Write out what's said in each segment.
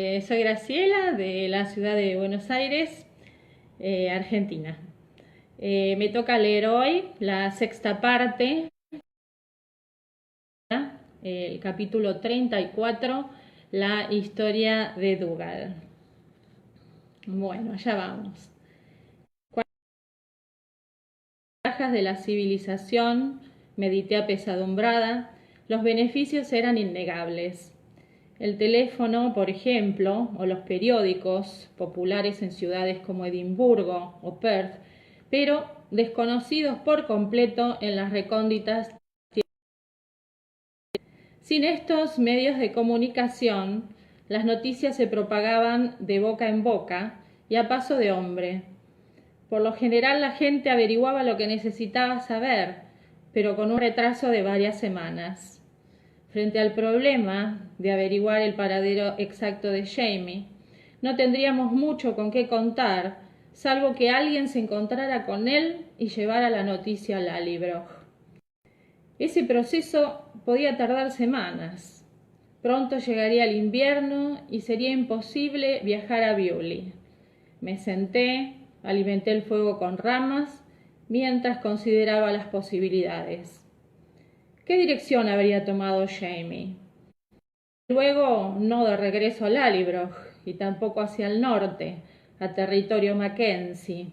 Soy Graciela de la ciudad de Buenos Aires, Argentina. Me toca leer hoy la sexta parte, el capítulo 34, la historia de Dougal. Bueno, allá vamos. Ventajas de la civilización, medité apesadumbrada, los beneficios eran innegables. El teléfono, por ejemplo, o los periódicos, populares en ciudades como Edimburgo o Perth, pero desconocidos por completo en las recónditas. Sin estos medios de comunicación, las noticias se propagaban de boca en boca y a paso de hombre. Por lo general la gente averiguaba lo que necesitaba saber, pero con un retraso de varias semanas. Frente al problema de averiguar el paradero exacto de Jamie, no tendríamos mucho con qué contar, salvo que alguien se encontrara con él y llevara la noticia a Lallybroch. Ese proceso podía tardar semanas. Pronto llegaría el invierno y sería imposible viajar a Bewley. Me senté, alimenté el fuego con ramas, mientras consideraba las posibilidades. ¿Qué dirección habría tomado Jamie? Luego, no de regreso a Lallybroch y tampoco hacia el norte, a territorio Mackenzie.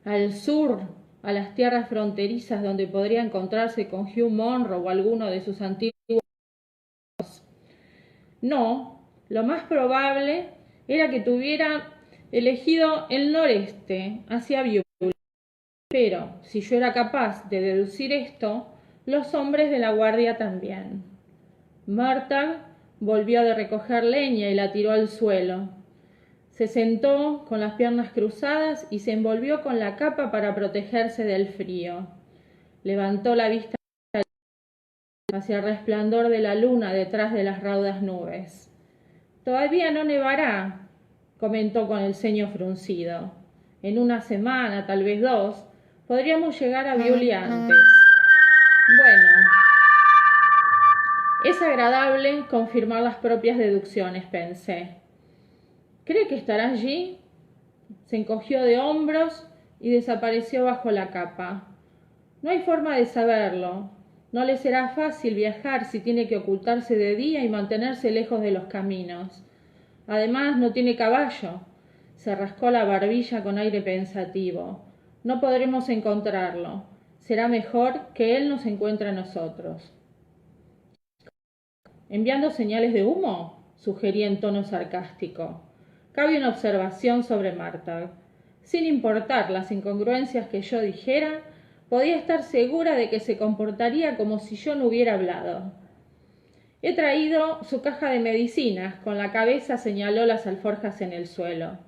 Al sur, a las tierras fronterizas donde podría encontrarse con Hugh Monroe o alguno de sus antiguos. No, lo más probable era que tuviera elegido el noreste, hacia Bewley. Pero, si yo era capaz de deducir esto, los hombres de la guardia también. Murtagh volvió de recoger leña y la tiró al suelo. Se sentó con las piernas cruzadas y se envolvió con la capa para protegerse del frío. Levantó la vista hacia el resplandor de la luna detrás de las raudas nubes. «Todavía no nevará», comentó con el ceño fruncido. «En una semana, tal vez 2, podríamos llegar a Bewley antes». Bueno, es agradable confirmar las propias deducciones, pensé. ¿Cree que estará allí? Se encogió de hombros y desapareció bajo la capa. No hay forma de saberlo. No le será fácil viajar si tiene que ocultarse de día y mantenerse lejos de los caminos. Además, no tiene caballo. Se rascó la barbilla con aire pensativo. No podremos encontrarlo. Será mejor que él nos encuentre a nosotros. ¿Enviando señales de humo?, sugerí en tono sarcástico. Cabe una observación sobre Murtagh. Sin importar las incongruencias que yo dijera, podía estar segura de que se comportaría como si yo no hubiera hablado. «He traído su caja de medicinas», con la cabeza señaló las alforjas en el suelo.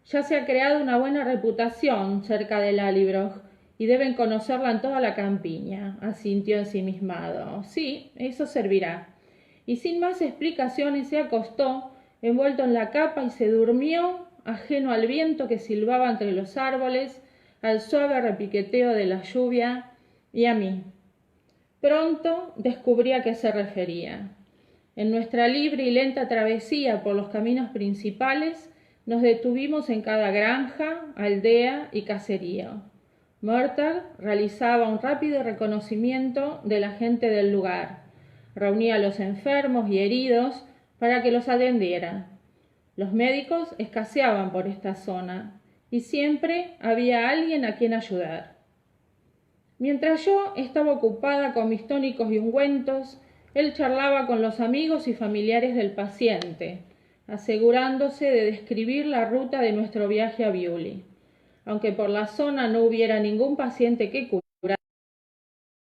«Ya se ha creado una buena reputación cerca de Lallybroch y deben conocerla en toda la campiña», asintió ensimismado. «Sí, eso servirá». Y sin más explicaciones se acostó, envuelto en la capa, y se durmió, ajeno al viento que silbaba entre los árboles, al suave repiqueteo de la lluvia y a mí. Pronto descubrí a qué se refería. En nuestra libre y lenta travesía por los caminos principales, nos detuvimos en cada granja, aldea y caserío. Murtagh realizaba un rápido reconocimiento de la gente del lugar. Reunía a los enfermos y heridos para que los atendiera. Los médicos escaseaban por esta zona y siempre había alguien a quien ayudar. Mientras yo estaba ocupada con mis tónicos y ungüentos, él charlaba con los amigos y familiares del paciente, asegurándose de describir la ruta de nuestro viaje a Bewley. Aunque por la zona no hubiera ningún paciente que curar,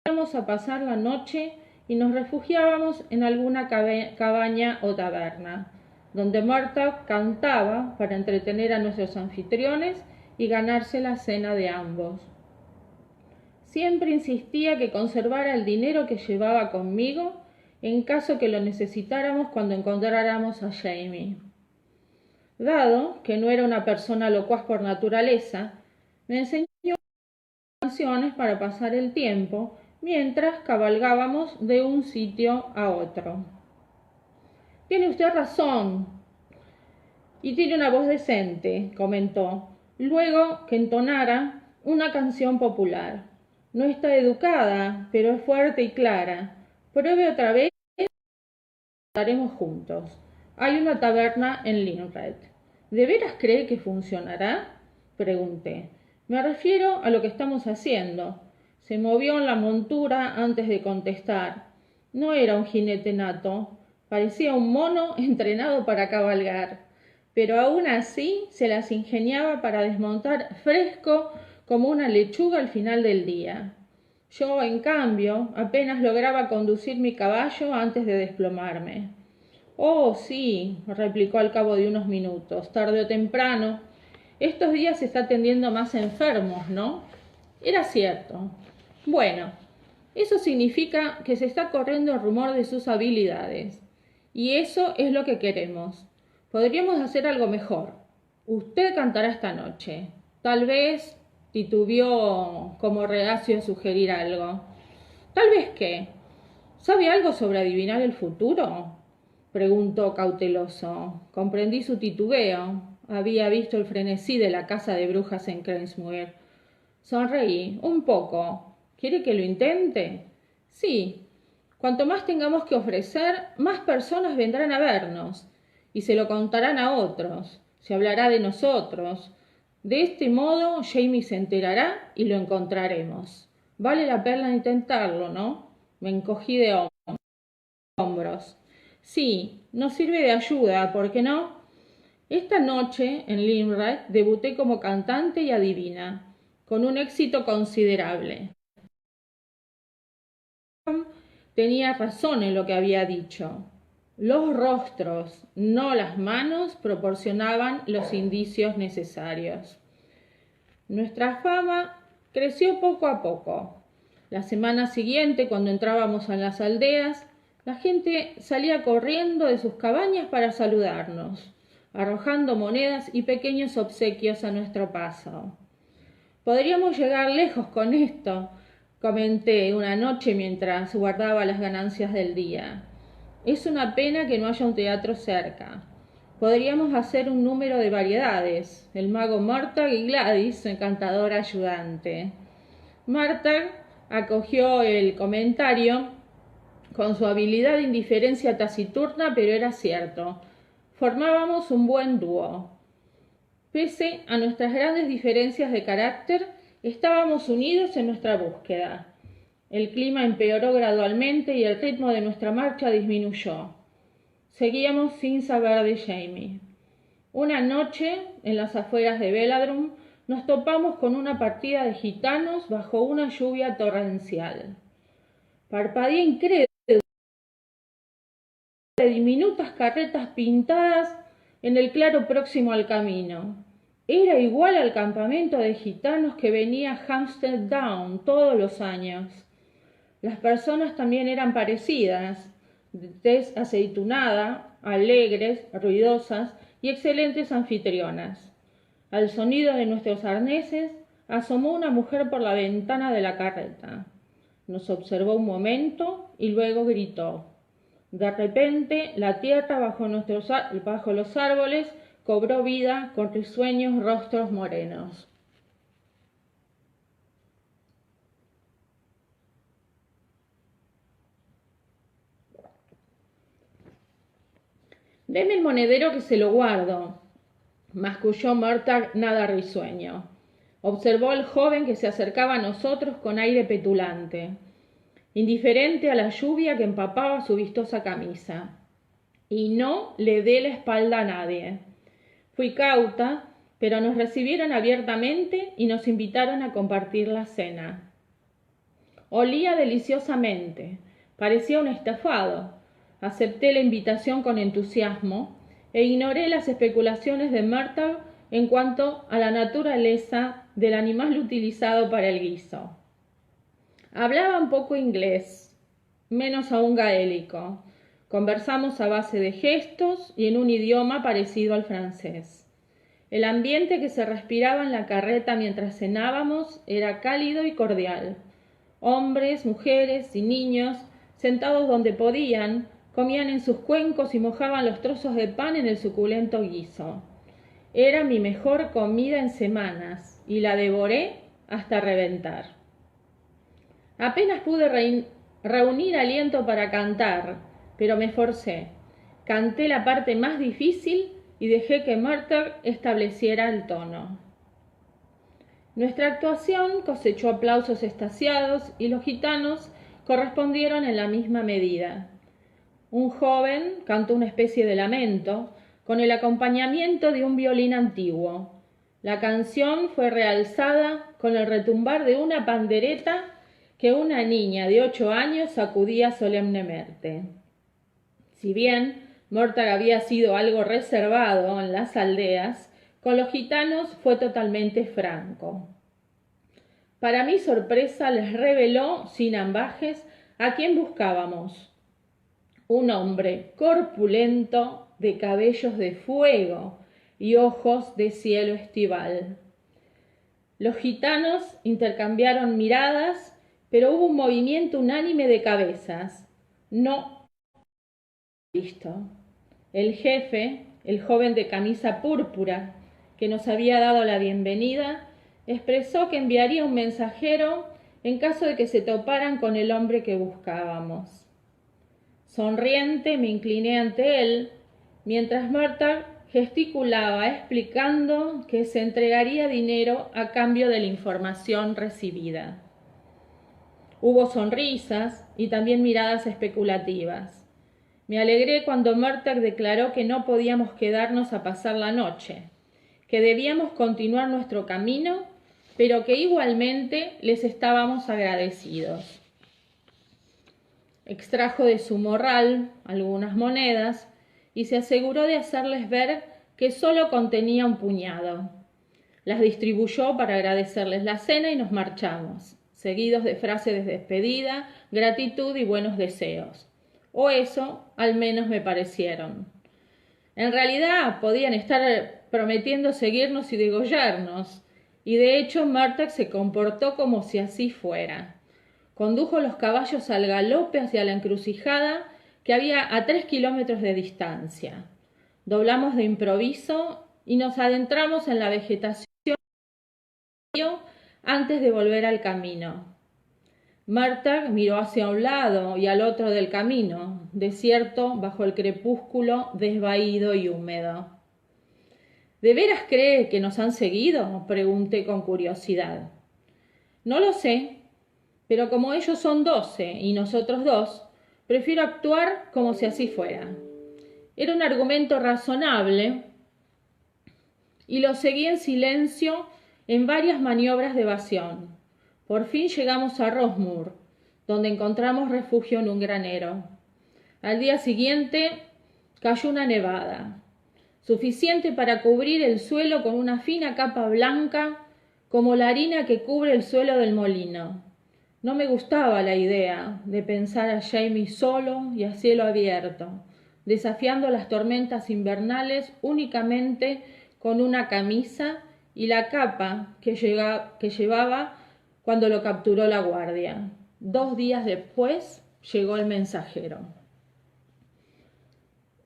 íbamos a pasar la noche y nos refugiábamos en alguna cabaña o taberna, donde Murtagh cantaba para entretener a nuestros anfitriones y ganarse la cena de ambos. Siempre insistía que conservara el dinero que llevaba conmigo en caso que lo necesitáramos cuando encontráramos a Jamie. Dado que no era una persona locuaz por naturaleza, me enseñó canciones para pasar el tiempo mientras cabalgábamos de un sitio a otro. Tiene usted razón. Y tiene una voz decente, comentó, luego que entonara una canción popular. No está educada, pero es fuerte y clara. Pruebe otra vez y estaremos juntos. Hay una taberna en Linred. ¿De veras cree que funcionará? Pregunté. Me refiero a lo que estamos haciendo. Se movió en la montura antes de contestar. No era un jinete nato, parecía un mono entrenado para cabalgar, pero aún así se las ingeniaba para desmontar fresco como una lechuga al final del día. Yo, en cambio, apenas lograba conducir mi caballo antes de desplomarme. Oh, sí, replicó al cabo de unos minutos, tarde o temprano. Estos días se está atendiendo más enfermos, ¿no? Era cierto. Bueno, eso significa que se está corriendo el rumor de sus habilidades. Y eso es lo que queremos. Podríamos hacer algo mejor. Usted cantará esta noche. Tal vez titubeó como reacio a sugerir algo. ¿Tal vez qué? ¿Sabe algo sobre adivinar el futuro? Preguntó cauteloso. Comprendí su titubeo. Había visto el frenesí de la casa de brujas en Krensmuir. Sonreí. Un poco. ¿Quiere que lo intente? Sí. Cuanto más tengamos que ofrecer, más personas vendrán a vernos y se lo contarán a otros. Se hablará de nosotros. De este modo, Jamie se enterará y lo encontraremos. Vale la pena intentarlo, ¿no? Me encogí de hombros. Sí, nos sirve de ayuda, ¿por qué no? Esta noche, en Limerick, debuté como cantante y adivina, con un éxito considerable. Tenía razón en lo que había dicho. Los rostros, no las manos, proporcionaban los indicios necesarios. Nuestra fama creció poco a poco. La semana siguiente, cuando entrábamos en las aldeas, la gente salía corriendo de sus cabañas para saludarnos, arrojando monedas y pequeños obsequios a nuestro paso. Podríamos llegar lejos con esto, comenté una noche mientras guardaba las ganancias del día. Es una pena que no haya un teatro cerca. Podríamos hacer un número de variedades. El mago Murtagh y Gladys, su encantadora ayudante. Murtagh acogió el comentario con su habilidad de indiferencia taciturna, pero era cierto. Formábamos un buen dúo. Pese a nuestras grandes diferencias de carácter, estábamos unidos en nuestra búsqueda. El clima empeoró gradualmente y el ritmo de nuestra marcha disminuyó. Seguíamos sin saber de Jamie. Una noche, en las afueras de Belladrum, nos topamos con una partida de gitanos bajo una lluvia torrencial. Parpadeé incrédulo de diminutas carretas pintadas en el claro próximo al camino. Era igual al campamento de gitanos que venía a Hampstead Down todos los años. Las personas también eran parecidas, de tez aceitunada, alegres, ruidosas y excelentes anfitrionas. Al sonido de nuestros arneses, asomó una mujer por la ventana de la carreta. Nos observó un momento y luego gritó. De repente, la tierra bajo los árboles cobró vida con risueños rostros morenos. Deme el monedero que se lo guardo, masculló Murtagh nada risueño. Observó al joven que se acercaba a nosotros con aire petulante, indiferente a la lluvia que empapaba su vistosa camisa. Y no le dé la espalda a nadie. Fui cauta, pero nos recibieron abiertamente y nos invitaron a compartir la cena. Olía deliciosamente, parecía un estofado. Acepté la invitación con entusiasmo e ignoré las especulaciones de Murtagh en cuanto a la naturaleza del animal utilizado para el guiso. Hablaba un poco inglés, menos aún gaélico. Conversamos a base de gestos y en un idioma parecido al francés. El ambiente que se respiraba en la carreta mientras cenábamos era cálido y cordial. Hombres, mujeres y niños, sentados donde podían, comían en sus cuencos y mojaban los trozos de pan en el suculento guiso. Era mi mejor comida en semanas y la devoré hasta reventar. Apenas pude reunir aliento para cantar, pero me forcé. Canté la parte más difícil y dejé que Murtagh estableciera el tono. Nuestra actuación cosechó aplausos extasiados y los gitanos correspondieron en la misma medida. Un joven cantó una especie de lamento con el acompañamiento de un violín antiguo. La canción fue realzada con el retumbar de una pandereta que una niña de 8 años sacudía solemnemente. Si bien Murtagh había sido algo reservado en las aldeas, con los gitanos fue totalmente franco. Para mi sorpresa les reveló sin ambajes a quién buscábamos. Un hombre corpulento, de cabellos de fuego y ojos de cielo estival. Los gitanos intercambiaron miradas, pero hubo un movimiento unánime de cabezas. No visto. El jefe, el joven de camisa púrpura, que nos había dado la bienvenida, expresó que enviaría un mensajero en caso de que se toparan con el hombre que buscábamos. Sonriente me incliné ante él, mientras Murtagh gesticulaba explicando que se entregaría dinero a cambio de la información recibida. Hubo sonrisas y también miradas especulativas. Me alegré cuando Murtagh declaró que no podíamos quedarnos a pasar la noche, que debíamos continuar nuestro camino, pero que igualmente les estábamos agradecidos. Extrajo de su morral algunas monedas y se aseguró de hacerles ver que solo contenía un puñado. Las distribuyó para agradecerles la cena y nos marchamos, seguidos de frases de despedida, gratitud y buenos deseos. O eso al menos me parecieron. En realidad podían estar prometiendo seguirnos y degollarnos, y de hecho Murtagh se comportó como si así fuera. Condujo los caballos al galope hacia la encrucijada que había a 3 kilómetros de distancia. Doblamos de improviso y nos adentramos en la vegetación antes de volver al camino. Murtagh miró hacia un lado y al otro del camino, desierto bajo el crepúsculo desvaído y húmedo. ¿De veras cree que nos han seguido?, pregunté con curiosidad. No lo sé, pero como ellos son 12 y nosotros 2, prefiero actuar como si así fuera. Era un argumento razonable y lo seguí en silencio en varias maniobras de evasión. Por fin llegamos a Rosmur, donde encontramos refugio en un granero. Al día siguiente cayó una nevada, suficiente para cubrir el suelo con una fina capa blanca, como la harina que cubre el suelo del molino. No me gustaba la idea de pensar a Jamie solo y a cielo abierto, desafiando las tormentas invernales únicamente con una camisa y la capa que llevaba cuando lo capturó la guardia. 2 días después llegó el mensajero.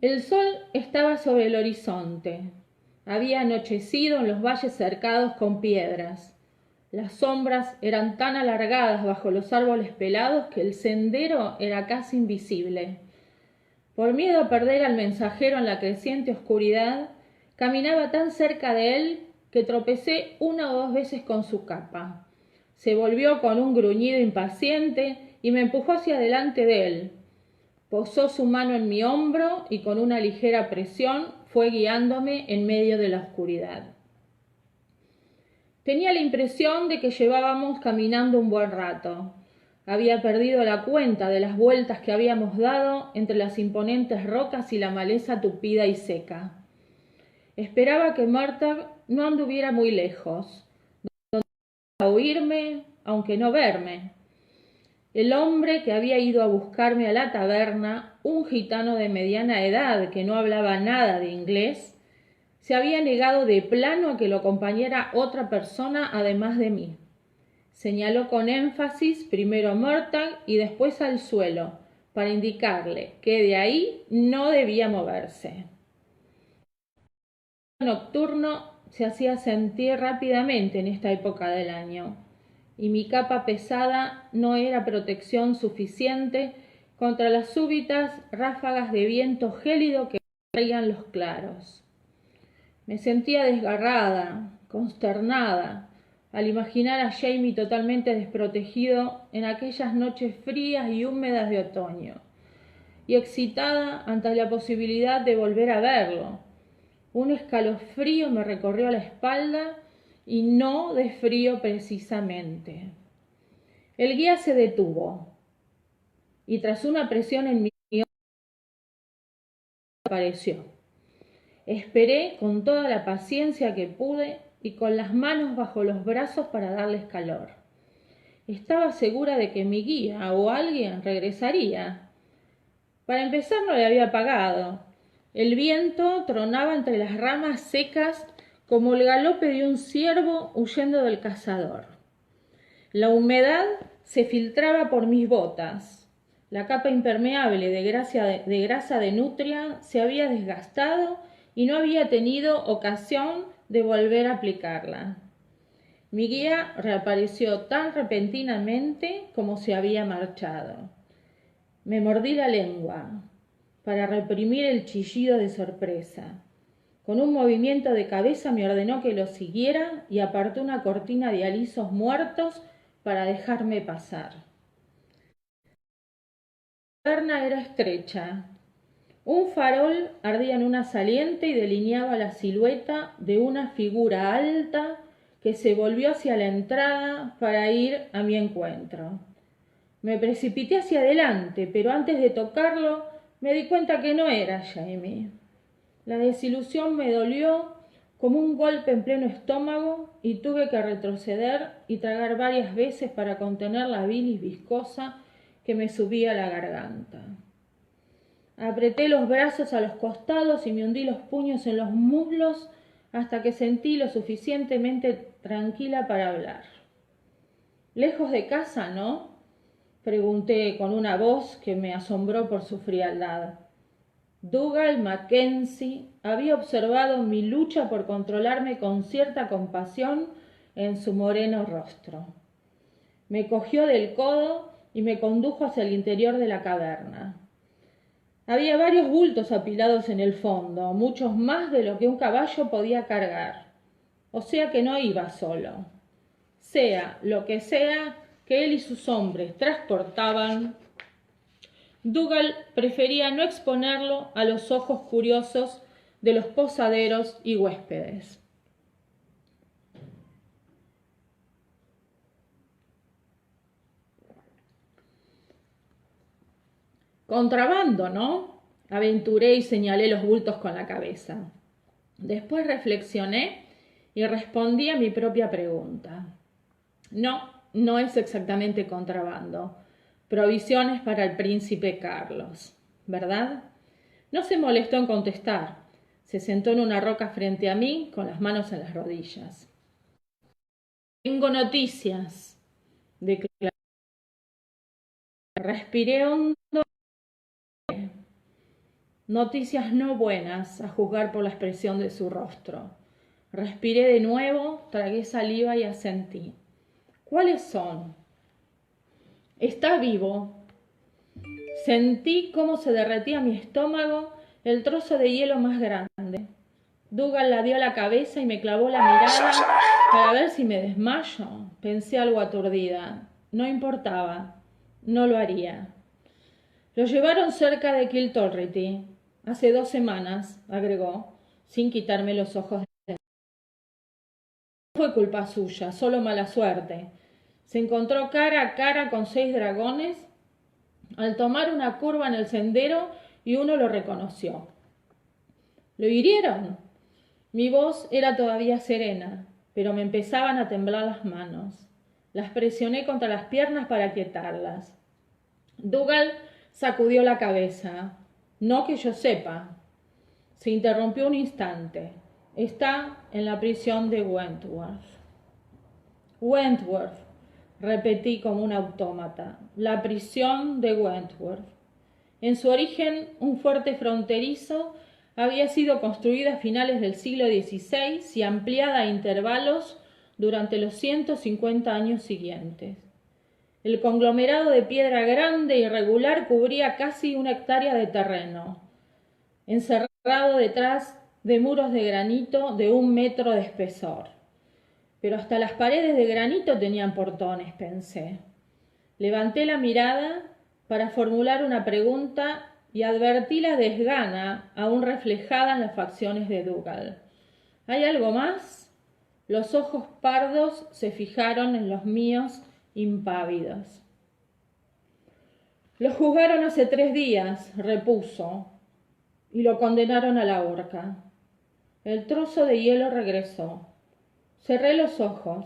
El sol estaba sobre el horizonte. Había anochecido en los valles cercados con piedras. Las sombras eran tan alargadas bajo los árboles pelados que el sendero era casi invisible. Por miedo a perder al mensajero en la creciente oscuridad, caminaba tan cerca de él que tropecé 1 o 2 veces con su capa. Se volvió con un gruñido impaciente y me empujó hacia delante de él. Posó su mano en mi hombro y con una ligera presión fue guiándome en medio de la oscuridad. Tenía la impresión de que llevábamos caminando un buen rato. Había perdido la cuenta de las vueltas que habíamos dado entre las imponentes rocas y la maleza tupida y seca. Esperaba que Murtagh no anduviera muy lejos, donde iba a oírme, aunque no verme. El hombre que había ido a buscarme a la taberna, un gitano de mediana edad que no hablaba nada de inglés, se había negado de plano a que lo acompañara otra persona además de mí. Señaló con énfasis primero a Murtagh y después al suelo, para indicarle que de ahí no debía moverse. El nocturno se hacía sentir rápidamente en esta época del año, y mi capa pesada no era protección suficiente contra las súbitas ráfagas de viento gélido que traían los claros. Me sentía desgarrada, consternada, al imaginar a Jamie totalmente desprotegido en aquellas noches frías y húmedas de otoño, y excitada ante la posibilidad de volver a verlo. Un escalofrío me recorrió la espalda, y no de frío precisamente. El guía se detuvo, y tras una presión en mi hombro apareció. Esperé con toda la paciencia que pude y con las manos bajo los brazos para darles calor. Estaba segura de que mi guía o alguien regresaría. Para empezar, no le había pagado. El viento tronaba entre las ramas secas como el galope de un ciervo huyendo del cazador. La humedad se filtraba por mis botas. La capa impermeable de grasa de nutria se había desgastado y no había tenido ocasión de volver a aplicarla. Mi guía reapareció tan repentinamente como se había marchado. Me mordí la lengua para reprimir el chillido de sorpresa. Con un movimiento de cabeza me ordenó que lo siguiera y apartó una cortina de alisos muertos para dejarme pasar. La taberna era estrecha. Un farol ardía en una saliente y delineaba la silueta de una figura alta que se volvió hacia la entrada para ir a mi encuentro. Me precipité hacia adelante, pero antes de tocarlo me di cuenta que no era Jamie. La desilusión me dolió como un golpe en pleno estómago y tuve que retroceder y tragar varias veces para contener la bilis viscosa que me subía a la garganta. Apreté los brazos a los costados y me hundí los puños en los muslos hasta que sentí lo suficientemente tranquila para hablar. «¿Lejos de casa, no?», pregunté con una voz que me asombró por su frialdad. Dougal Mackenzie había observado mi lucha por controlarme con cierta compasión en su moreno rostro. Me cogió del codo y me condujo hacia el interior de la caverna. Había varios bultos apilados en el fondo, muchos más de lo que un caballo podía cargar. O sea que no iba solo. Sea lo que sea que él y sus hombres transportaban, Dougal prefería no exponerlo a los ojos curiosos de los posaderos y huéspedes. «Contrabando, ¿no?», aventuré y señalé los bultos con la cabeza. Después reflexioné y respondí a mi propia pregunta. No, no es exactamente contrabando. Provisiones para el príncipe Carlos, ¿verdad? No se molestó en contestar. Se sentó en una roca frente a mí con las manos en las rodillas. «Tengo noticias», declaré. Respiré hondo. Noticias no buenas, a juzgar por la expresión de su rostro. Respiré de nuevo, tragué saliva y asentí. «¿Cuáles son?» «Está vivo». Sentí cómo se derretía mi estómago el trozo de hielo más grande. Dougal ladeó la cabeza y me clavó la mirada para ver si me desmayo. Pensé algo aturdida. No importaba. No lo haría. «Lo llevaron cerca de Kiltorrity. Hace 2 semanas», agregó, sin quitarme los ojos de encima. «No fue culpa suya, solo mala suerte. Se encontró cara a cara con 6 dragones al tomar una curva en el sendero y uno lo reconoció». «¿Lo hirieron?». Mi voz era todavía serena, pero me empezaban a temblar las manos. Las presioné contra las piernas para aquietarlas. Dougal sacudió la cabeza. «No que yo sepa». Se interrumpió un instante. «Está en la prisión de Wentworth». «Wentworth», repetí como un autómata. «La prisión de Wentworth». En su origen, un fuerte fronterizo había sido construido a finales del siglo XVI y ampliada a intervalos durante los 150 años siguientes. El conglomerado de piedra grande e irregular cubría casi 1 hectárea de terreno, encerrado detrás de muros de granito de 1 metro de espesor. Pero hasta las paredes de granito tenían portones, pensé. Levanté la mirada para formular una pregunta y advertí la desgana aún reflejada en las facciones de Dougal. ¿Hay algo más? Los ojos pardos se fijaron en los míos impávidos. Lo juzgaron hace 3 días, repuso, y lo condenaron a la horca. El trozo de hielo regresó. Cerré los ojos.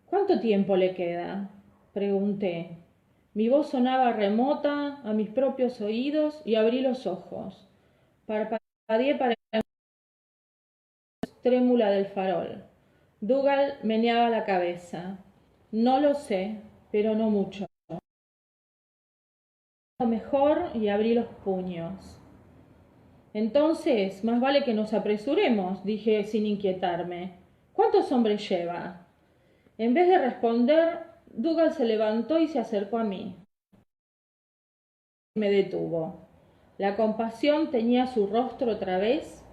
¿Cuánto tiempo le queda?, pregunté. Mi voz sonaba remota a mis propios oídos y abrí los ojos. Parpadeé para la luz trémula del farol. Dougal meneaba la cabeza. No lo sé, pero no mucho. Mejor y abrí los puños. Entonces, más vale que nos apresuremos, dije sin inquietarme. ¿Cuántos hombres lleva? En vez de responder, Dougal se levantó y se acercó a mí. Me detuvo. La compasión teñía su rostro otra vez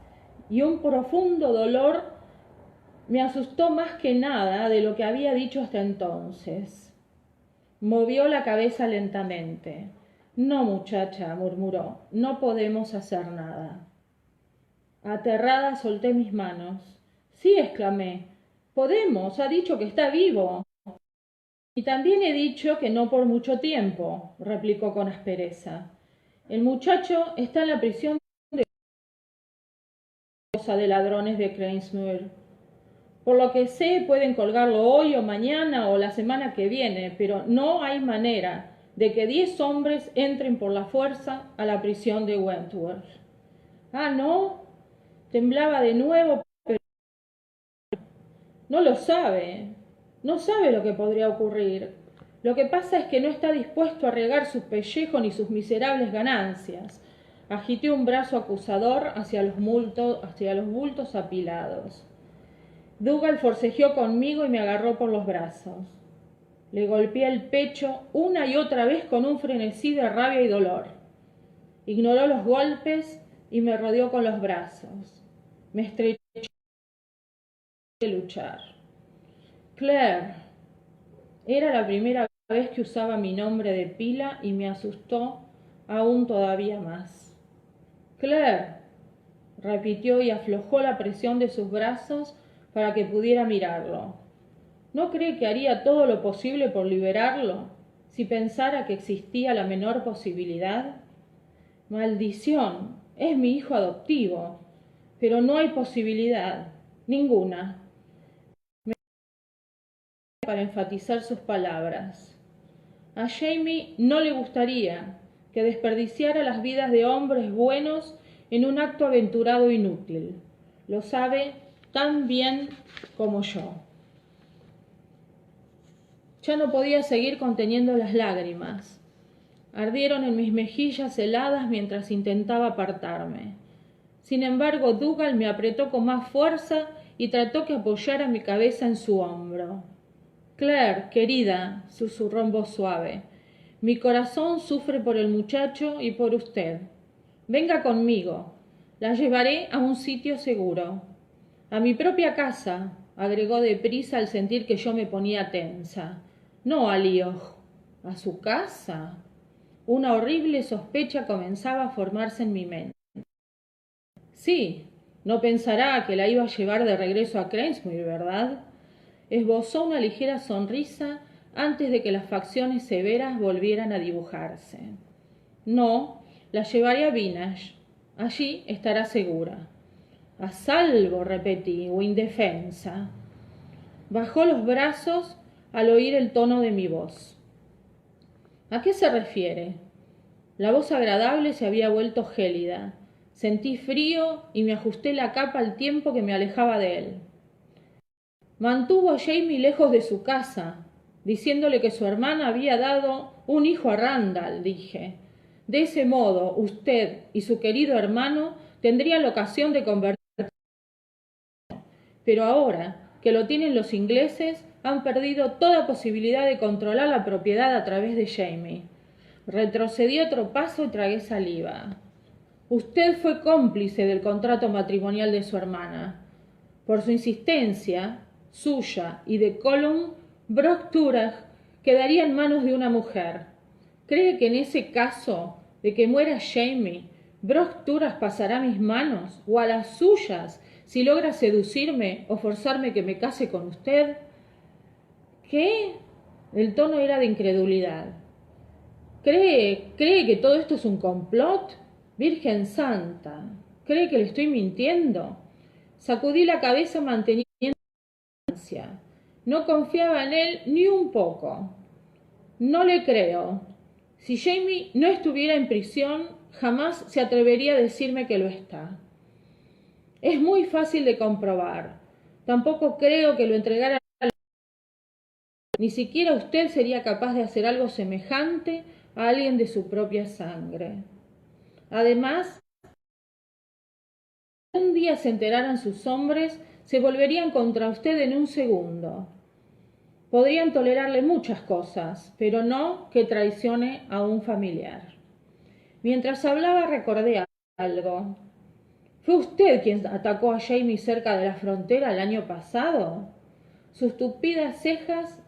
y un profundo dolor me asustó más que nada de lo que había dicho hasta entonces. Movió la cabeza lentamente. No, muchacha, murmuró, no podemos hacer nada. Aterrada solté mis manos. Sí, exclamé, podemos, ha dicho que está vivo. Y también he dicho que no por mucho tiempo, replicó con aspereza. El muchacho está en la prisión de ladrones de Cranesmuir. Por lo que sé, pueden colgarlo hoy o mañana o la semana que viene, pero no hay manera de que 10 hombres entren por la fuerza a la prisión de Wentworth. Ah, ¿no? Temblaba de nuevo, pero no lo sabe. No sabe lo que podría ocurrir. Lo que pasa es que no está dispuesto a arriesgar su pellejo ni sus miserables ganancias. Agité un brazo acusador hacia los bultos apilados. Dougal forcejeó conmigo y me agarró por los brazos. Le golpeé el pecho una y otra vez con un frenesí de rabia y dolor. Ignoró los golpes y me rodeó con los brazos. Me estrechó de luchar. Claire. Era la primera vez que usaba mi nombre de pila y me asustó aún todavía más. Claire, repitió y aflojó la presión de sus brazos para que pudiera mirarlo. ¿No cree que haría todo lo posible por liberarlo si pensara que existía la menor posibilidad? Maldición, es mi hijo adoptivo, pero no hay posibilidad, ninguna. Para enfatizar sus palabras. A Jamie no le gustaría que desperdiciara las vidas de hombres buenos en un acto aventurado inútil. Lo sabe tan bien como yo. Ya no podía seguir conteniendo las lágrimas. Ardieron en mis mejillas heladas mientras intentaba apartarme. Sin embargo, Dougal me apretó con más fuerza y trató que apoyara mi cabeza en su hombro. Claire, querida, susurró en voz suave, mi corazón sufre por el muchacho y por usted. Venga conmigo. La llevaré a un sitio seguro. A mi propia casa, agregó deprisa al sentir que yo me ponía tensa. No a Lioj. ¿A su casa? Una horrible sospecha comenzaba a formarse en mi mente. Sí, no pensará que la iba a llevar de regreso a Cranesmuir, ¿verdad? Esbozó una ligera sonrisa antes de que las facciones severas volvieran a dibujarse. No, la llevaré a Vinage. Allí estará segura. A salvo, repetí, o indefensa. Bajó los brazos al oír el tono de mi voz. ¿A qué se refiere? La voz agradable se había vuelto gélida. Sentí frío y me ajusté la capa al tiempo que me alejaba de él. Mantuvo a Jamie lejos de su casa, diciéndole que su hermana había dado un hijo a Randall, dije. De ese modo, usted y su querido hermano tendrían la ocasión de convertirse. Pero ahora que lo tienen los ingleses, han perdido toda posibilidad de controlar la propiedad a través de Jamie. Retrocedí otro paso y tragué saliva. Usted fue cómplice del contrato matrimonial de su hermana. Por su insistencia, suya y de Colum, Brock Turach quedaría en manos de una mujer. ¿Cree que en ese caso de que muera Jamie, Brock Turach pasará a mis manos o a las suyas si logra seducirme o forzarme que me case con usted? ¿Qué? El tono era de incredulidad. ¿Cree que todo esto es un complot? Virgen Santa, ¿cree que le estoy mintiendo? Sacudí la cabeza manteniendo distancia. No confiaba en él ni un poco. No le creo. Si Jamie no estuviera en prisión, jamás se atrevería a decirme que lo está. Es muy fácil de comprobar. Tampoco creo que lo entregara. Ni siquiera usted sería capaz de hacer algo semejante a alguien de su propia sangre. Además, si un día se enteraran sus hombres, se volverían contra usted en un segundo. Podrían tolerarle muchas cosas, pero no que traicione a un familiar. Mientras hablaba recordé algo. ¿Fue usted quien atacó a Jamie cerca de la frontera el año pasado? Sus tupidas cejas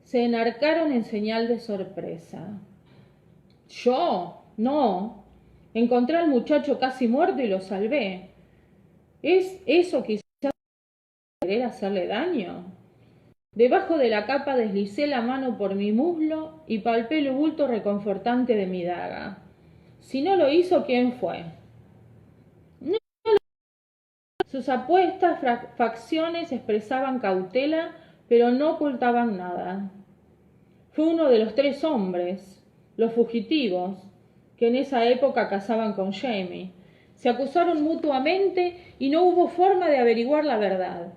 se enarcaron en señal de sorpresa. ¿Yo? No. Encontré al muchacho casi muerto y lo salvé. ¿Es eso quizás querer hacerle daño? Debajo de la capa deslicé la mano por mi muslo y palpé el bulto reconfortante de mi daga. Si no lo hizo, ¿quién fue? Sus apuestas facciones expresaban cautela, pero no ocultaban nada. Fue uno de los 3 hombres, los fugitivos, que en esa época cazaban con Jamie. Se acusaron mutuamente y no hubo forma de averiguar la verdad.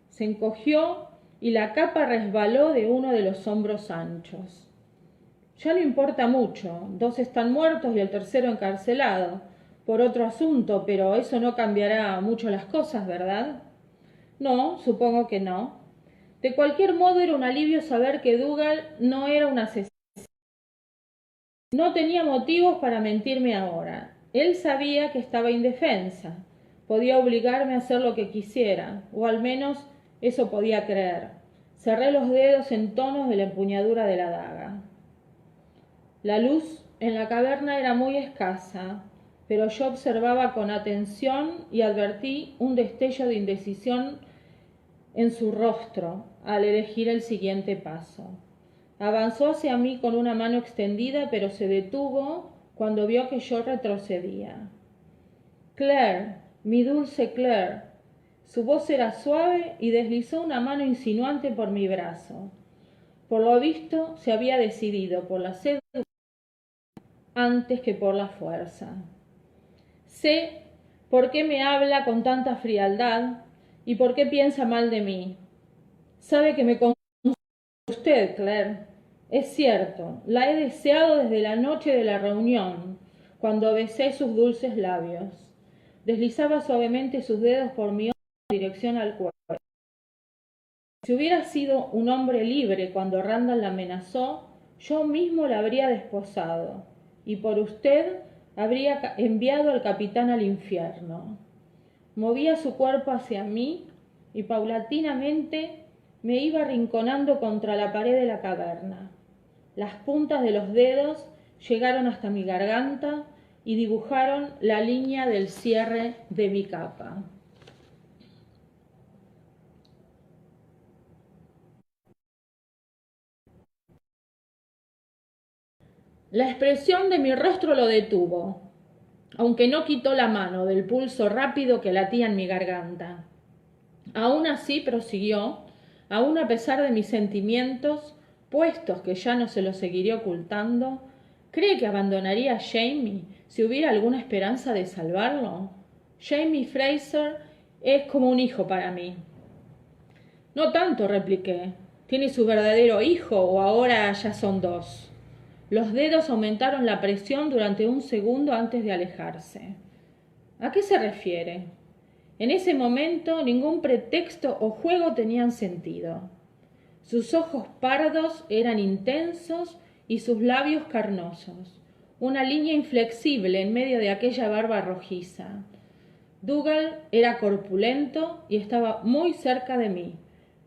Se encogió y la capa resbaló de uno de los hombros anchos. Ya no importa mucho, 2 están muertos y el tercero encarcelado, por otro asunto, pero eso no cambiará mucho las cosas, ¿verdad? No, supongo que no. De cualquier modo era un alivio saber que Dougal no era un asesino. No tenía motivos para mentirme ahora. Él sabía que estaba indefensa. Podía obligarme a hacer lo que quisiera, o al menos eso podía creer. Cerré los dedos en tonos de la empuñadura de la daga. La luz en la caverna era muy escasa, pero yo observaba con atención y advertí un destello de indecisión en su rostro al elegir el siguiente paso. Avanzó hacia mí con una mano extendida, pero se detuvo cuando vio que yo retrocedía. Claire, mi dulce Claire. Su voz era suave y deslizó una mano insinuante por mi brazo. Por lo visto, se había decidido por la seducción antes que por la fuerza. Sé por qué me habla con tanta frialdad y por qué piensa mal de mí. Sabe que me conoce usted, Claire. Es cierto, la he deseado desde la noche de la reunión, cuando besé sus dulces labios. Deslizaba suavemente sus dedos por mi hombro en dirección al cuerpo. Si hubiera sido un hombre libre cuando Randall la amenazó, yo mismo la habría desposado, y por usted habría enviado al capitán al infierno. Movía su cuerpo hacia mí y paulatinamente me iba arrinconando contra la pared de la caverna. Las puntas de los dedos llegaron hasta mi garganta y dibujaron la línea del cierre de mi capa. La expresión de mi rostro lo detuvo, aunque no quitó la mano del pulso rápido que latía en mi garganta. Aún así prosiguió, aún a pesar de mis sentimientos, puestos que ya no se los seguiré ocultando. ¿Cree que abandonaría a Jamie si hubiera alguna esperanza de salvarlo? Jamie Fraser es como un hijo para mí. No tanto, repliqué. Tiene su verdadero hijo, o ahora ya son 2. Los dedos aumentaron la presión durante un segundo antes de alejarse. ¿A qué se refiere? En ese momento ningún pretexto o juego tenían sentido. Sus ojos pardos eran intensos y sus labios carnosos, una línea inflexible en medio de aquella barba rojiza. Dougal era corpulento y estaba muy cerca de mí,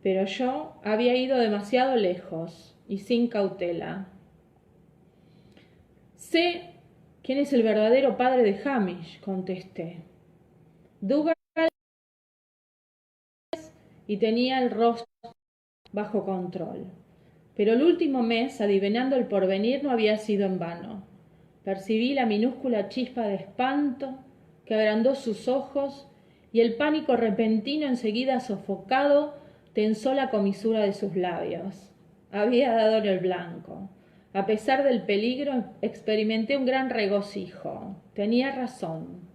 pero yo había ido demasiado lejos y sin cautela. Sé quién es el verdadero padre de Hamish, contesté. Dougal y tenía el rostro bajo control. Pero el último mes, adivinando el porvenir, no había sido en vano. Percibí la minúscula chispa de espanto que agrandó sus ojos y el pánico repentino enseguida sofocado tensó la comisura de sus labios. Había dado en el blanco. A pesar del peligro, experimenté un gran regocijo. Tenía razón.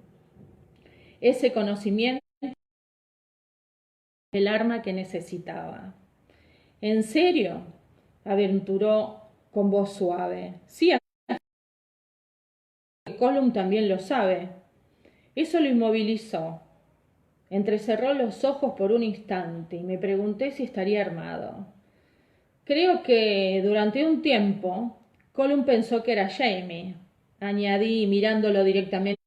Ese conocimiento era el arma que necesitaba. ¿En serio?, aventuró con voz suave. Sí, Colum también lo sabe. Eso lo inmovilizó. Entrecerró los ojos por un instante y me pregunté si estaría armado. Creo que durante un tiempo Colum pensó que era Jamie, añadí mirándolo directamente.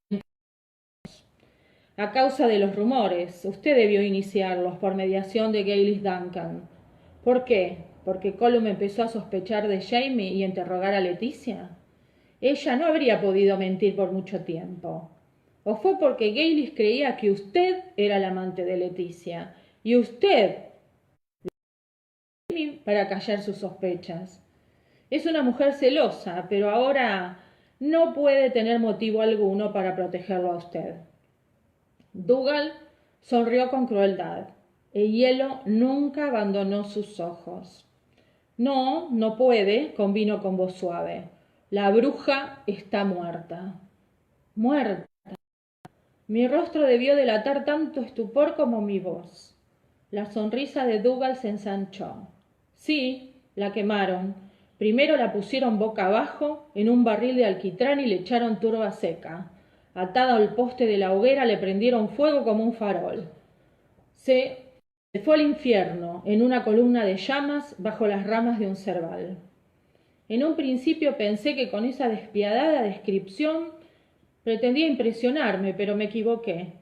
A causa de los rumores, usted debió iniciarlos por mediación de Gaylis Duncan. ¿Por qué? ¿Porque Colum empezó a sospechar de Jamie y interrogar a Leticia? Ella no habría podido mentir por mucho tiempo. ¿O fue porque Gaylis creía que usted era el amante de Leticia y usted para callar sus sospechas? Es una mujer celosa, pero ahora no puede tener motivo alguno para protegerlo a usted. Dougal sonrió con crueldad. El hielo nunca abandonó sus ojos. No, no puede, convino con voz suave. La bruja está muerta. Muerta. Mi rostro debió delatar tanto estupor como mi voz. La sonrisa de Dougal se ensanchó. Sí, la quemaron. Primero la pusieron boca abajo en un barril de alquitrán y le echaron turba seca. Atada al poste de la hoguera le prendieron fuego como un farol. Se fue al infierno en una columna de llamas bajo las ramas de un cerval. En un principio pensé que con esa despiadada descripción pretendía impresionarme, pero me equivoqué.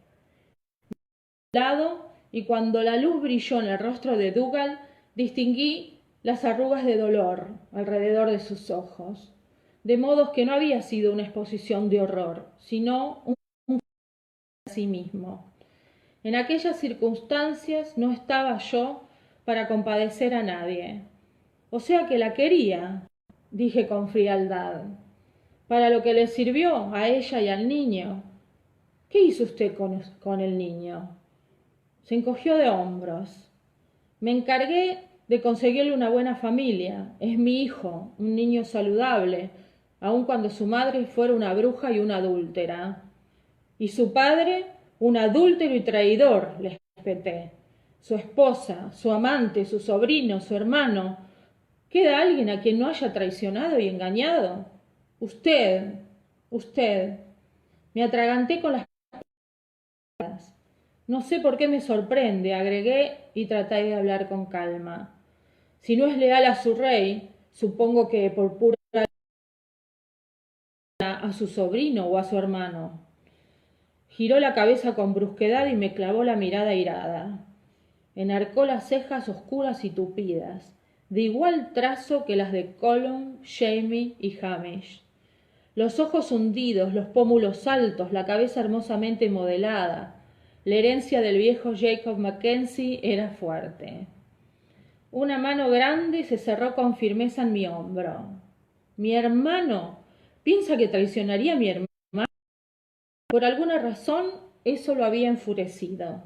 Y cuando la luz brilló en el rostro de Dougal, distinguí las arrugas de dolor alrededor de sus ojos, de modo que no había sido una exposición de horror, sino un a sí mismo. En aquellas circunstancias no estaba yo para compadecer a nadie. O sea que la quería, dije con frialdad, para lo que le sirvió a ella y al niño. ¿Qué hizo usted con el niño? Se encogió de hombros. Me encargué de conseguirle una buena familia. Es mi hijo, un niño saludable, aun cuando su madre fuera una bruja y una adúltera. Y su padre, un adúltero y traidor, les respeté. Su esposa, su amante, su sobrino, su hermano. ¿Queda alguien a quien no haya traicionado y engañado? Usted. Me atraganté con las palabras. No sé por qué me sorprende, agregué y traté de hablar con calma. Si no es leal a su rey, supongo que por pura a su sobrino o a su hermano. Giró la cabeza con brusquedad y me clavó la mirada airada. Enarcó las cejas oscuras y tupidas, de igual trazo que las de Colum, Jamie y Hamish. Los ojos hundidos, los pómulos altos, la cabeza hermosamente modelada. La herencia del viejo Jacob Mackenzie era fuerte. Una mano grande se cerró con firmeza en mi hombro. ¿Mi hermano? ¿Piensa que traicionaría a mi hermano? Por alguna razón, eso lo había enfurecido.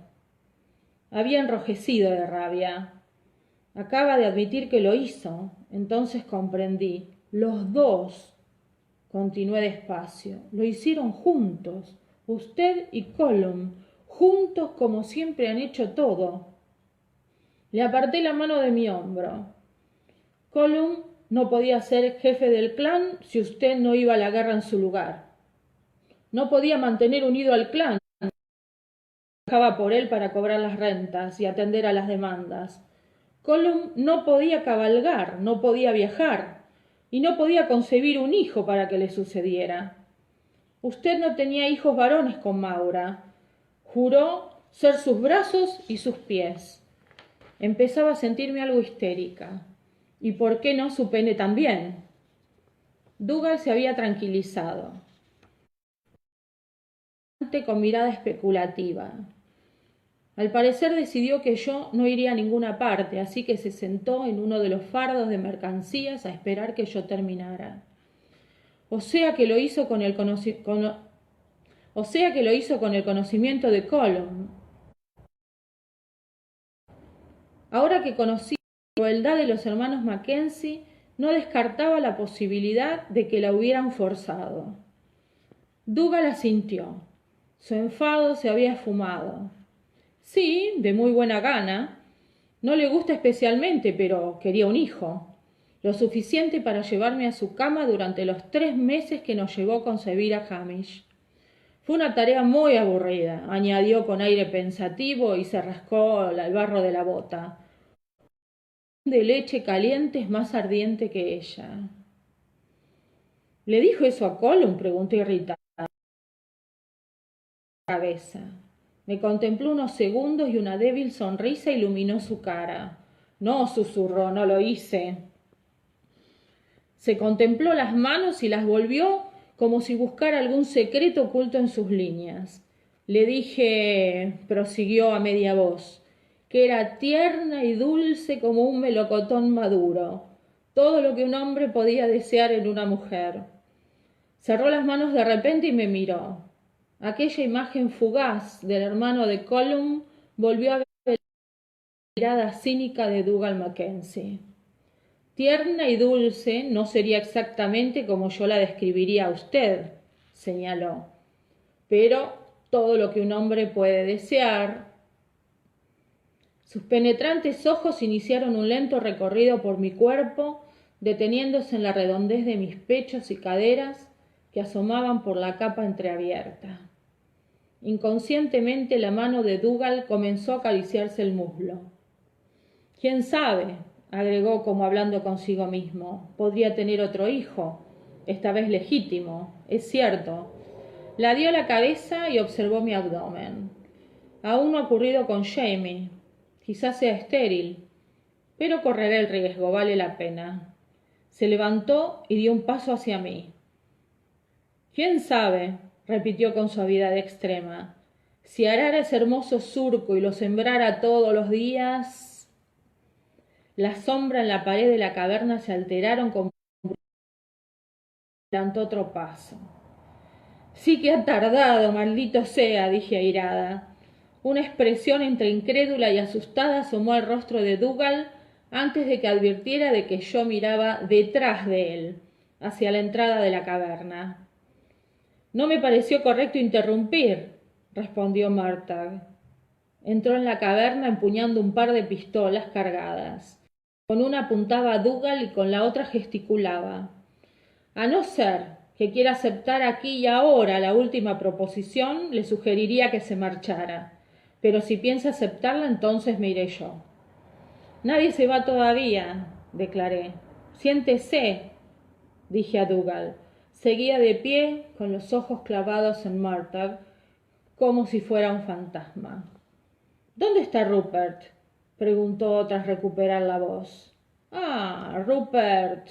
Había enrojecido de rabia. Acaba de admitir que lo hizo. Entonces comprendí. Los dos, continué despacio, lo hicieron juntos. Usted y Colum, juntos como siempre han hecho todo. Le aparté la mano de mi hombro. Colum no podía ser jefe del clan si usted no iba a la guerra en su lugar. No podía mantener unido al clan. Trabajaba por él para cobrar las rentas y atender a las demandas. Gollum no podía cabalgar, no podía viajar y no podía concebir un hijo para que le sucediera. Usted no tenía hijos varones con Maura. Juró ser sus brazos y sus pies. Empezaba a sentirme algo histérica. ¿Y por qué no su pene también? Dougal se había tranquilizado, con mirada especulativa. Al parecer decidió que yo no iría a ninguna parte, así que se sentó en uno de los fardos de mercancías a esperar que yo terminara. O sea que lo hizo con el conocimiento de Gollum. Ahora que conocí la crueldad de los hermanos Mackenzie, no descartaba la posibilidad de que la hubieran forzado. Dougal asintió. Su enfado se había esfumado. Sí, de muy buena gana. No le gusta especialmente, pero quería un hijo. Lo suficiente para llevarme a su cama durante los 3 meses que nos llevó concebir a Hamish. Fue una tarea muy aburrida, añadió con aire pensativo y se rascó el barro de la bota. De leche caliente es más ardiente que ella. ¿Le dijo eso a Gollum?, preguntó irritada. Cabeza. Me contempló unos segundos y una débil sonrisa iluminó su cara. No, susurró, no lo hice. Se contempló las manos y las volvió como si buscara algún secreto oculto en sus líneas. Le dije, prosiguió a media voz, que era tierna y dulce como un melocotón maduro, todo lo que un hombre podía desear en una mujer. Cerró las manos de repente y me miró. Aquella imagen fugaz del hermano de Gollum volvió a ver la mirada cínica de Dougal Mackenzie. Tierna y dulce no sería exactamente como yo la describiría a usted, señaló, pero todo lo que un hombre puede desear. Sus penetrantes ojos iniciaron un lento recorrido por mi cuerpo, deteniéndose en la redondez de mis pechos y caderas que asomaban por la capa entreabierta. Inconscientemente la mano de Dougal comenzó a acariciarse el muslo. ¿Quién sabe?, agregó como hablando consigo mismo. Podría tener otro hijo, esta vez legítimo, es cierto. La dio a la cabeza y observó mi abdomen. Aún no ha ocurrido con Jamie. Quizás sea estéril, pero correré el riesgo, vale la pena. Se levantó y dio un paso hacia mí. ¿Quién sabe?, repitió con suavidad extrema. Si arara ese hermoso surco y lo sembrara todos los días... La sombra en la pared de la caverna se alteraron con... Adelantó otro paso. Sí que ha tardado, maldito sea, dije airada. Una expresión entre incrédula y asustada asomó al rostro de Dougal antes de que advirtiera de que yo miraba detrás de él, hacia la entrada de la caverna. No me pareció correcto interrumpir, respondió Murtagh. Entró en la caverna empuñando un par de pistolas cargadas. Con una apuntaba a Dougal y con la otra gesticulaba. A no ser que quiera aceptar aquí y ahora la última proposición, le sugeriría que se marchara. Pero si piensa aceptarla, entonces me iré yo. Nadie se va todavía, declaré. Siéntese, dije a Dougal. Seguía de pie, con los ojos clavados en Murtagh, como si fuera un fantasma. ¿Dónde está Rupert?, preguntó tras recuperar la voz. Ah, Rupert.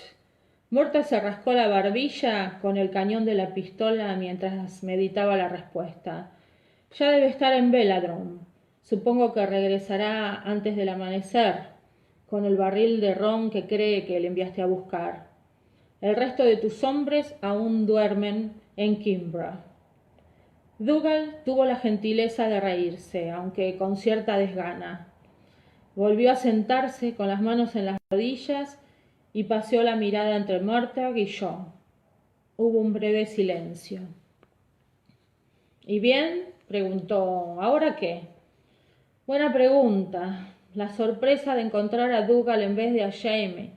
Murtagh se rascó la barbilla con el cañón de la pistola mientras meditaba la respuesta. Ya debe estar en Belladrum. Supongo que regresará antes del amanecer, con el barril de ron que cree que le enviaste a buscar. El resto de tus hombres aún duermen en Kimbra. Dougal tuvo la gentileza de reírse, aunque con cierta desgana. Volvió a sentarse con las manos en las rodillas y paseó la mirada entre Murtagh y yo. Hubo un breve silencio. ¿Y bien?, preguntó. ¿Ahora qué? Buena pregunta. La sorpresa de encontrar a Dougal en vez de a Jamie.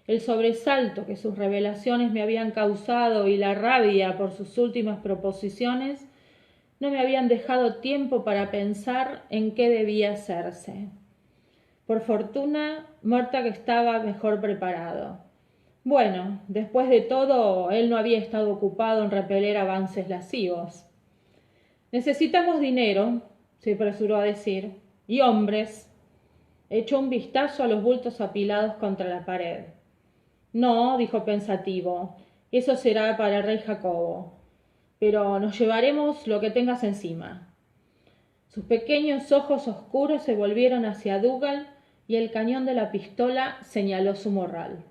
el sobresalto que sus revelaciones me habían causado y la rabia por sus últimas proposiciones no me habían dejado tiempo para pensar en qué debía hacerse. Por fortuna, Murtagh estaba mejor preparado. Bueno, después de todo, él no había estado ocupado en repeler avances lascivos. Necesitamos dinero, se apresuró a decir, y hombres. Echó un vistazo a los bultos apilados contra la pared. No, dijo pensativo, eso será para el rey Jacobo, pero nos llevaremos lo que tengas encima. Sus pequeños ojos oscuros se volvieron hacia Dougal y el cañón de la pistola señaló su morral.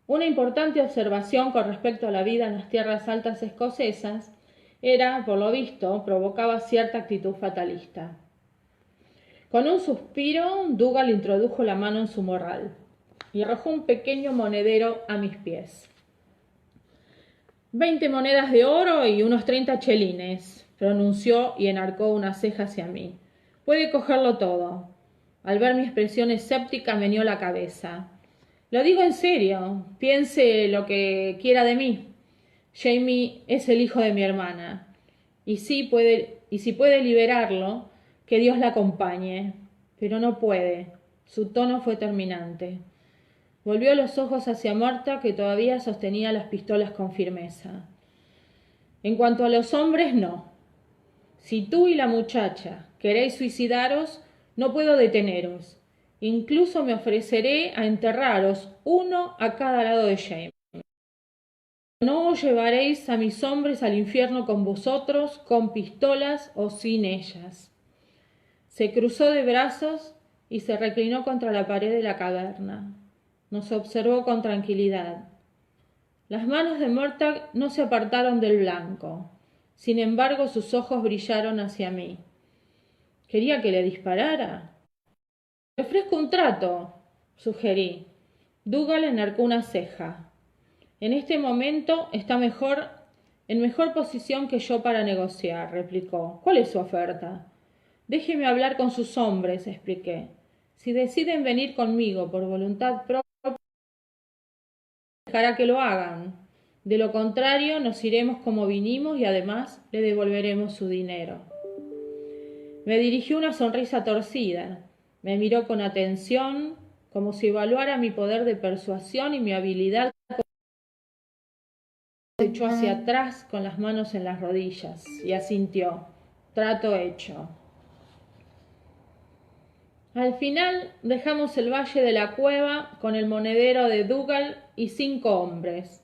Una importante observación con respecto a la vida en las tierras altas escocesas era, por lo visto, provocaba cierta actitud fatalista. Con un suspiro, Dougal introdujo la mano en su morral y arrojó un pequeño monedero a mis pies. 20 monedas de oro y unos 30 chelines, pronunció y enarcó una ceja hacia mí. Puede cogerlo todo. Al ver mi expresión escéptica, meneó la cabeza. Lo digo en serio, piense lo que quiera de mí. Jamie es el hijo de mi hermana, y si puede liberarlo, que Dios la acompañe. Pero no puede. Su tono fue terminante. Volvió los ojos hacia Murtagh, que todavía sostenía las pistolas con firmeza. En cuanto a los hombres, no. Si tú y la muchacha queréis suicidaros, no puedo deteneros. Incluso me ofreceré a enterraros uno a cada lado de Jamie. No os llevaréis a mis hombres al infierno con vosotros, con pistolas o sin ellas. Se cruzó de brazos y se reclinó contra la pared de la caverna. Nos observó con tranquilidad. Las manos de Murtagh no se apartaron del blanco. Sin embargo, sus ojos brillaron hacia mí. ¿Quería que le disparara? Le ofrezco un trato, sugerí. Dougal enarcó una ceja. En este momento está en mejor posición que yo para negociar, replicó. ¿Cuál es su oferta? Déjeme hablar con sus hombres, expliqué. Si deciden venir conmigo por voluntad propia, dejará que lo hagan. De lo contrario, nos iremos como vinimos y además le devolveremos su dinero. Me dirigió una sonrisa torcida. Me miró con atención, como si evaluara mi poder de persuasión y mi habilidad. Se echó hacia atrás con las manos en las rodillas y asintió. Trato hecho. Al final dejamos el valle de la cueva con el monedero de Dougal y 5 hombres,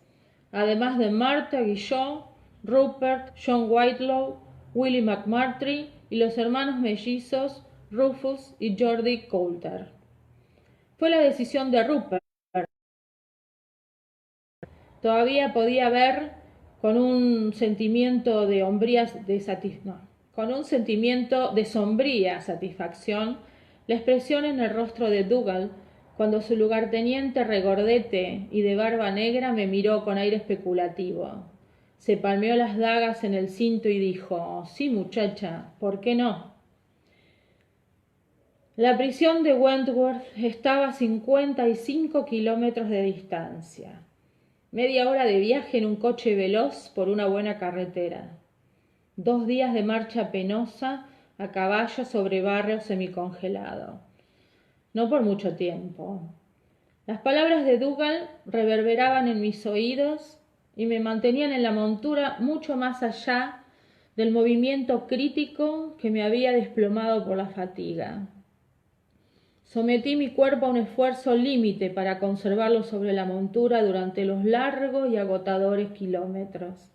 además de Murtagh y yo, Rupert, John Whitelaw, Willie McMurtry y los hermanos mellizos Rufus y Geordie Coulter. Fue la decisión de Rupert. Todavía podía ver con un sentimiento de sombría satisfacción la expresión en el rostro de Dougal cuando su lugarteniente regordete y de barba negra me miró con aire especulativo. Se palmeó las dagas en el cinto y dijo: «Sí, muchacha, ¿por qué no?». La prisión de Wentworth estaba a 55 kilómetros de distancia. Media hora de viaje en un coche veloz por una buena carretera. 2 días de marcha penosa a caballo sobre barro semicongelado. No por mucho tiempo. Las palabras de Dougal reverberaban en mis oídos y me mantenían en la montura mucho más allá del movimiento crítico que me había desplomado por la fatiga. Sometí mi cuerpo a un esfuerzo límite para conservarlo sobre la montura durante los largos y agotadores kilómetros.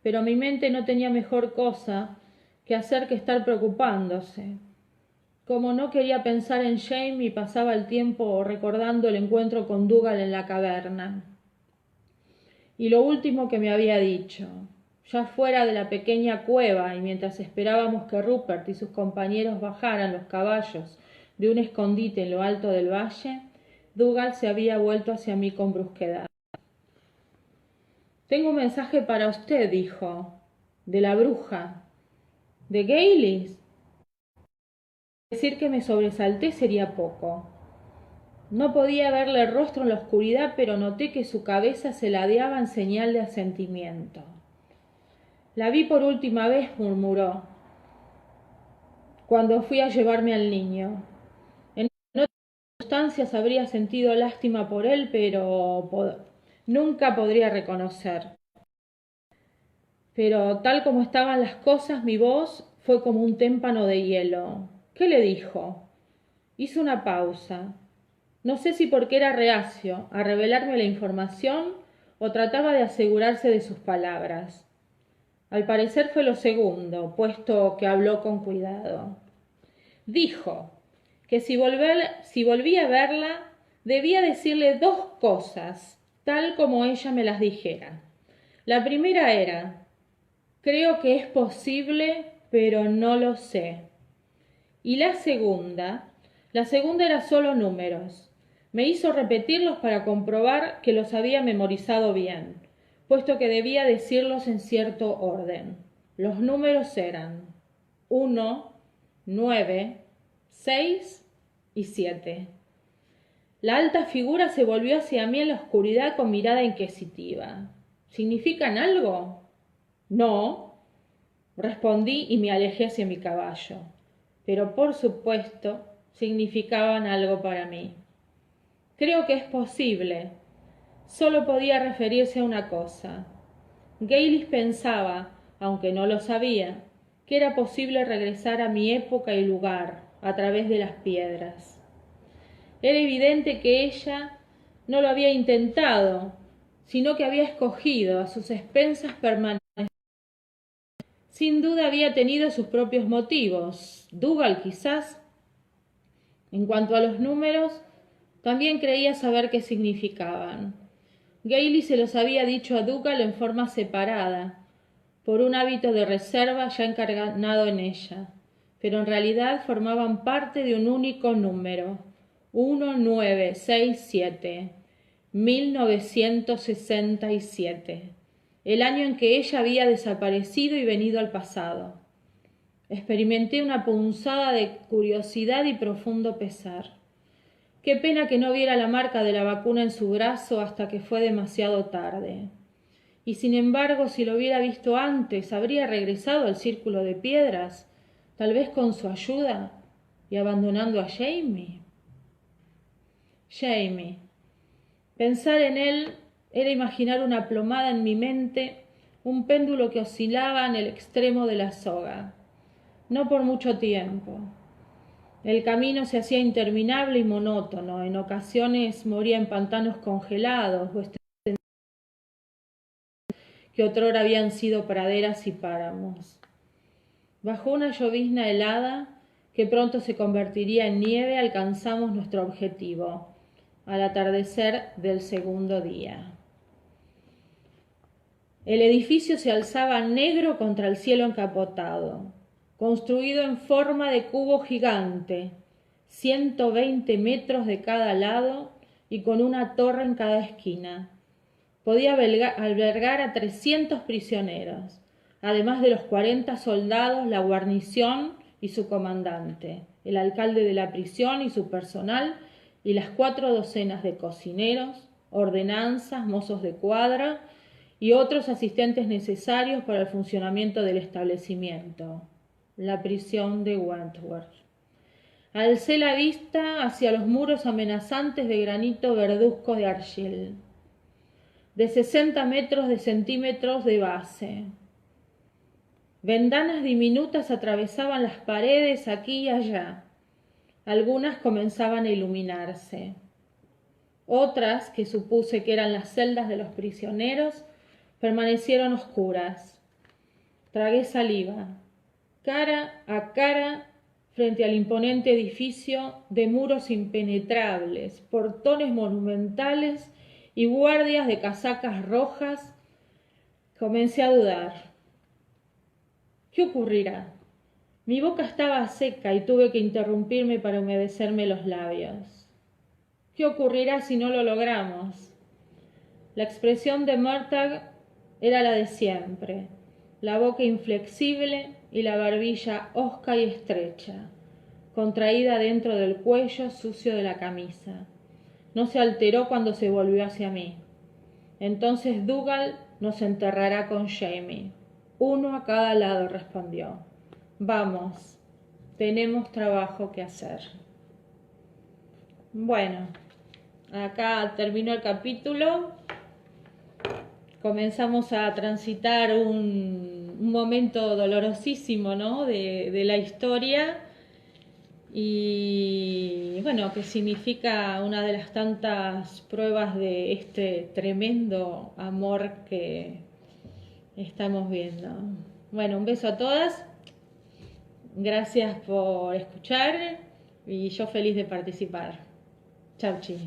Pero mi mente no tenía mejor cosa que hacer que estar preocupándose. Como no quería pensar en Jamie, pasaba el tiempo recordando el encuentro con Dougal en la caverna. Y lo último que me había dicho. Ya fuera de la pequeña cueva y mientras esperábamos que Rupert y sus compañeros bajaran los caballos de un escondite en lo alto del valle, Dougal se había vuelto hacia mí con brusquedad. «Tengo un mensaje para usted», dijo. «De la bruja». «¿De Gaylis?». Decir que me sobresalté sería poco. No podía verle el rostro en la oscuridad, pero noté que su cabeza se ladeaba en señal de asentimiento. La vi por última vez, murmuró, cuando fui a llevarme al niño. En otras circunstancias habría sentido lástima por él, pero nunca podría reconocer. Pero tal como estaban las cosas, mi voz fue como un témpano de hielo. ¿Qué le dijo? Hizo una pausa. No sé si porque era reacio a revelarme la información o trataba de asegurarse de sus palabras. Al parecer fue lo segundo, puesto que habló con cuidado. Dijo que si volvía a verla, debía decirle dos cosas, tal como ella me las dijera. La primera era: creo que es posible, pero no lo sé. Y la segunda era solo números. Me hizo repetirlos para comprobar que los había memorizado bien, puesto que debía decirlos en cierto orden. Los números eran 1, 9, 6 y 7. La alta figura se volvió hacia mí en la oscuridad con mirada inquisitiva. ¿Significan algo? No, respondí y me alejé hacia mi caballo. Pero por supuesto significaban algo para mí. Creo que es posible. Solo podía referirse a una cosa. Gaylis pensaba, aunque no lo sabía, que era posible regresar a mi época y lugar a través de las piedras. Era evidente que ella no lo había intentado, sino que había escogido a sus expensas permanecer. Sin duda había tenido sus propios motivos. Dougal, quizás. En cuanto a los números, también creía saber qué significaban. Gailey se los había dicho a Dougal en forma separada, por un hábito de reserva ya encarnado en ella, pero en realidad formaban parte de un único número: 1967, 1967, el año en que ella había desaparecido y venido al pasado. Experimenté una punzada de curiosidad y profundo pesar. Qué pena que no viera la marca de la vacuna en su brazo hasta que fue demasiado tarde. Y sin embargo, si lo hubiera visto antes, habría regresado al círculo de piedras, tal vez con su ayuda, y abandonando a Jamie. Jamie. Pensar en él era imaginar una plomada en mi mente, un péndulo que oscilaba en el extremo de la soga. No por mucho tiempo. El camino se hacía interminable y monótono. En ocasiones moría en pantanos congelados o que otrora habían sido praderas y páramos. Bajo una llovizna helada, que pronto se convertiría en nieve, alcanzamos nuestro objetivo, al atardecer del segundo día. El edificio se alzaba negro contra el cielo encapotado, construido en forma de cubo gigante, 120 metros de cada lado y con una torre en cada esquina. Podía albergar a 300 prisioneros, además de los 40 soldados, la guarnición y su comandante, el alcalde de la prisión y su personal, y las 4 docenas de cocineros, ordenanzas, mozos de cuadra y otros asistentes necesarios para el funcionamiento del establecimiento, la prisión de Wentworth. Alcé la vista hacia los muros amenazantes de granito verduzco de argil, de 60 metros de centímetros de base. Ventanas diminutas atravesaban las paredes aquí y allá. Algunas comenzaban a iluminarse. Otras, que supuse que eran las celdas de los prisioneros, permanecieron oscuras. Tragué saliva. Cara a cara, frente al imponente edificio de muros impenetrables, portones monumentales y guardias de casacas rojas, comencé a dudar. ¿Qué ocurrirá? Mi boca estaba seca y tuve que interrumpirme para humedecerme los labios. ¿Qué ocurrirá si no lo logramos? La expresión de Murtagh era la de siempre, la boca inflexible y la barbilla hosca y estrecha, contraída dentro del cuello sucio de la camisa. no se alteró cuando se volvió hacia mí. Entonces Dougal nos enterrará con Jamie. Uno a cada lado, respondió. Vamos, tenemos trabajo que hacer. Bueno, acá terminó el capítulo. Comenzamos a transitar un momento dolorosísimo, ¿no? de la historia. Y bueno, que significa una de las tantas pruebas de este tremendo amor que estamos viendo. Bueno, un beso a todas. Gracias por escuchar y yo feliz de participar. Chau, chi.